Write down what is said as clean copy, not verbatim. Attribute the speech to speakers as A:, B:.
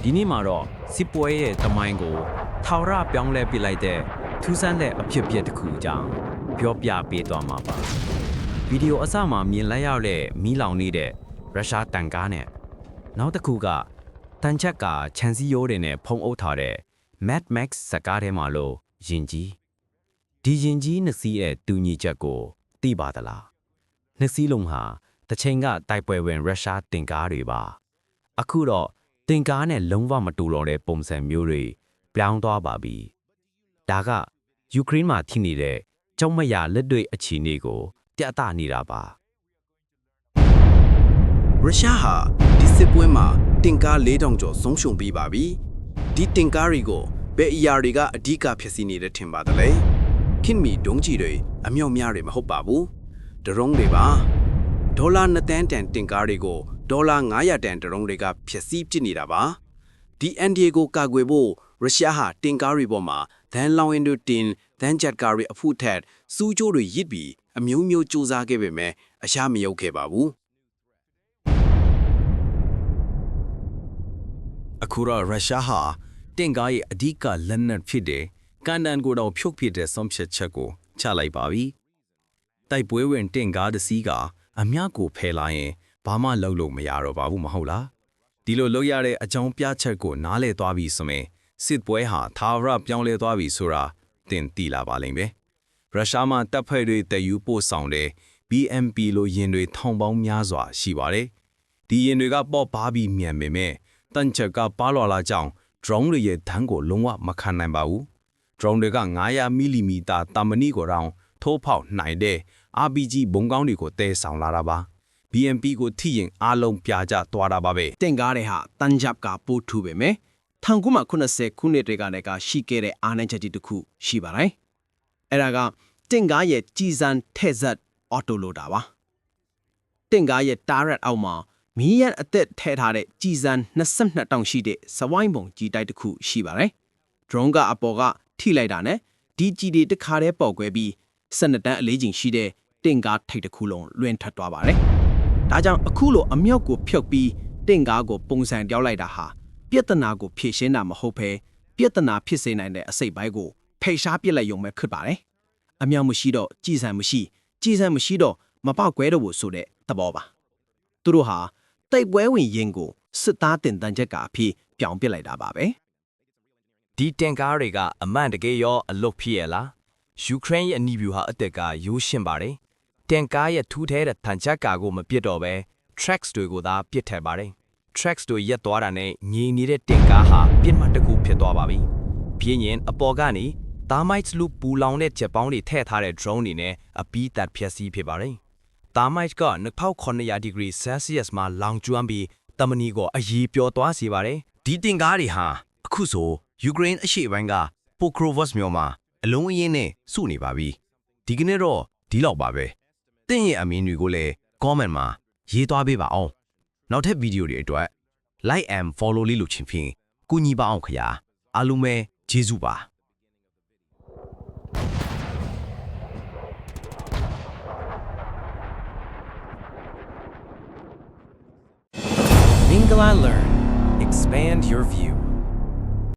A: ဒီနေ့မှာတော့စစ်ပွဲရဲ့တမိုင်းကိုထာဝရပြောင်းလဲပြလိုက်တဲ့ထူးဆန်းတဲ့အဖြစ်အပျက်တစ်ခုအကြောင်းပြောပြပေးသွားမှာပါဗီဒီယိုအစမှာမြင်လိုက်ရတဲ့မီးလောင်နေတဲ့ရုရှားတန်ကားနဲ့နောက်တစ်ခုကတန်ချက်ကခြံစည်းရိုးတွေနဲ့ဖုံးအုပ်ထားတဲ့ Mad Max ဇာတ်ကားထဲမှာလို့ယင်ကြီးဒီယင်ကြီးနှစ်စီးရဲ့တူညီချက်ကိုသိပါသလားနှစ်စီးလုံးဟာတစ်ချိန်ကတိုက်ပွဲဝင်ရုရှားတင်ကားတွေပါအခုတော့တင်ကားနဲ့လုံးဝမတူတော့တဲ့ပုံစံမျိုးတွေပြောင်းသွားပါပြီဒါကယူကရိန်းမှာထိနေတဲ့ကြောက်မရလက်တွေ့အခြေအနေကိုပြသနေတာပါ
B: ရုရှားဟာဒီစစ်ပွဲမှာတင်ကား4000ကျော်ဆုံးရှုံးပြီးပါပြီဒီတင်ကားတွေကိုဘယ်အရာတွေကအဓိကဖြစ်စီနေတဲ့ထင်ပါသလဲခင်မီဒုံးကြီးတွေအမြောက်များတွေမဟုတ်ပါဘူးဒရုန်းတွေပါဒေါ်လာ2တန်းတန်တင်ကားတွေကိုဒေါ်လာ900တန်ဒရုန်းတွေကဖြစ်စီပစ်နေတာပါဒီ NDA ကိုကာကွယ်ဖို့ရုရှားဟာတင်ကားတွေပေါ်မှာဒန်လောင်အင်ဒိုတင်ဒန်ဂျက်ကားတွေအဖုထက်စူးကြိုးတွေရစ်ပြီးအမျိုးမျိုးစူးစမ်းခဲ့ပေမဲ့အရှာမရောက်ခဲ့ပါဘူး
C: အခုတော့ရုရှားဟာတင်ကားရဲ့အဓိကလက်နက်ဖြစ်တဲ့ကန်ဒန်ကိုတော့ဖြုတ်ပစ်တဲ့ဆုံးဖြတ်ချက်ကိုချလိုက်ပါပြီတိုက်ပွဲဝင်တင်ကားတစ်စီးကအမြကိုဖယ်လာရင်ဘာမှလုပ်လို့မရတော့ပါဘူးမဟုတ်လားဒီလိုလုပ်ရတဲ့အကြောင်းပြချက်ကိုနားလည်သွားပြီဆိုရင်စစ်ပွဲဟာထာဝရပြောင်းလဲသွားပြီဆိုတာသင်သိလာပါလိမ့်မယ်ရုရှားမှာတပ်ဖွဲ့တွေတည်ယူပို့ဆောင်တဲ့ BMP လိုယာဉ်တွေထောင်ပေါင်းများစွာရှိပါတယ်ဒီယာဉ်တွေကပေါ့ပါပြီးမြန်ပေမဲ့တန်ချက်ကပါလွာလာကြောင်း drone တွေရဲ့ဓာတ်ကိုလုံးဝမခံနိုင်ပါဘူး drone တွေက900 mm တာမဏိကိုတောင်ထိုးဖောက်နိုင်တဲ့ RPG ဘုံကောင်းတွေကိုတည်ဆောင်လာတာပါ BMP ကိုထိရင်အားလုံးပြကြသွားတာပါပဲ
B: တင်ကားတွေဟာတန်ဂျပ်ကပို့ထူပေမဲ့1990ခုနှစ်တွေကလည်းရှိခဲ့တဲ့အားနည်းချက်တစ်ခုရှိပါတယ်အဲ့ဒါကတင်ကားရဲ့ကြီးစံထဲ့ဆက်အော်တိုလိုတာပါတင်ကားရဲ့တာရက်အောက်မှာမီးရန်အသက်ထဲထားတဲ့ကြီးစံ22တောင်ရှိတဲ့စဝိုင်းပုံကြီးတိုက်တစ်ခုရှိပါတယ် drone ကအပေါ်ကထိလိုက်တာနဲ့ဒီကြီးတွေတစ်ခါတည်းပေါက်ကွဲပြီး12တန်းအလေးချိန်ရှိတဲ့တင်ကားထိပ်တစ်ခုလုံးလွင့်ထွက်သွားပါတယ်ဒါကြောင့်အခုလိုအမြောက်ကိုဖြုတ်ပြီးတင်ကားကိုပုံစံပြောင်းလိုက်တာဟာပြဿနာကိုဖြေရှင်းတာမဟုတ်ဘဲပြဿနာဖြစ်စေနိုင်တဲ့အစိတ်ပိုင်းကိုဖိရှားပစ်လိုက်ရုံပဲဖြစ်ပါတယ်အမြောက်မရှိတော့ကြည်စံမရှိတော့မပေါက်ကွဲတော့ဘူးဆိုတဲ့သဘောပါသူတို့ဟာတိုက်ပွဲဝင်ရင်ကိုစစ်သားတင်တန်းချက်ကအဖြစ်ပြောင်းပစ်လိုက်တာပါပဲ
A: ဒီတင်ကားတွေကအမှန်တကယ်ရောအလုတ်ဖြစ်ရလားယူကရိန်းရဲ့အနီးဗျူဟာအသက်ကရိုးရှင်းပါတယ်တင်ကားရဲ့ထူးထဲတဲ့တန်ချက်ကာကိုမပစ်တော့ပဲ tracks တွေကိုသာပစ်ထည့်ပါတယ် tracks တွေရက်သွားတာနဲ့ငြိမ်နေတဲ့တင်ကားဟာပြစ်မှတ်တစ်ခုဖြစ်သွားပါပြီပြင်းရင်အပေါ်ကနေ thermite လူပူလောင်တဲ့ချက်ပေါင်းတွေထည့်ထားတဲ့ drone တွေနဲ့အပီးသက်ဖြက်စီးဖြစ်ပါတယ် thermite က2900 degree Celsius မှာလောင်ကျွမ်းပြီးတမနီကိုအရေးပြောသွားစေပါတယ်
C: ဒီတင်ကားတွေဟာအခုဆိုယူကရိန်းအရှေ့ပိုင်းက Pokrovsk မြို့မှာအလုံးအရင်းနဲ့စုနေပါပြီဒီကနေ့တော့ဒီလောက်ပါပဲတင့်ရဲ့အမင်းတွေကိုလည်း comment မှာရေးသွားပေးပါအောင်နောက်ထပ်ဗီဒီယိုတွေအတွက် like and follow လေးလုပ်ချင်ဖြင့်ကူညီပါအောင်ခင်ဗျာအားလုံးပဲကျေးဇူးပါ
A: Mingala Learn. Expand your view.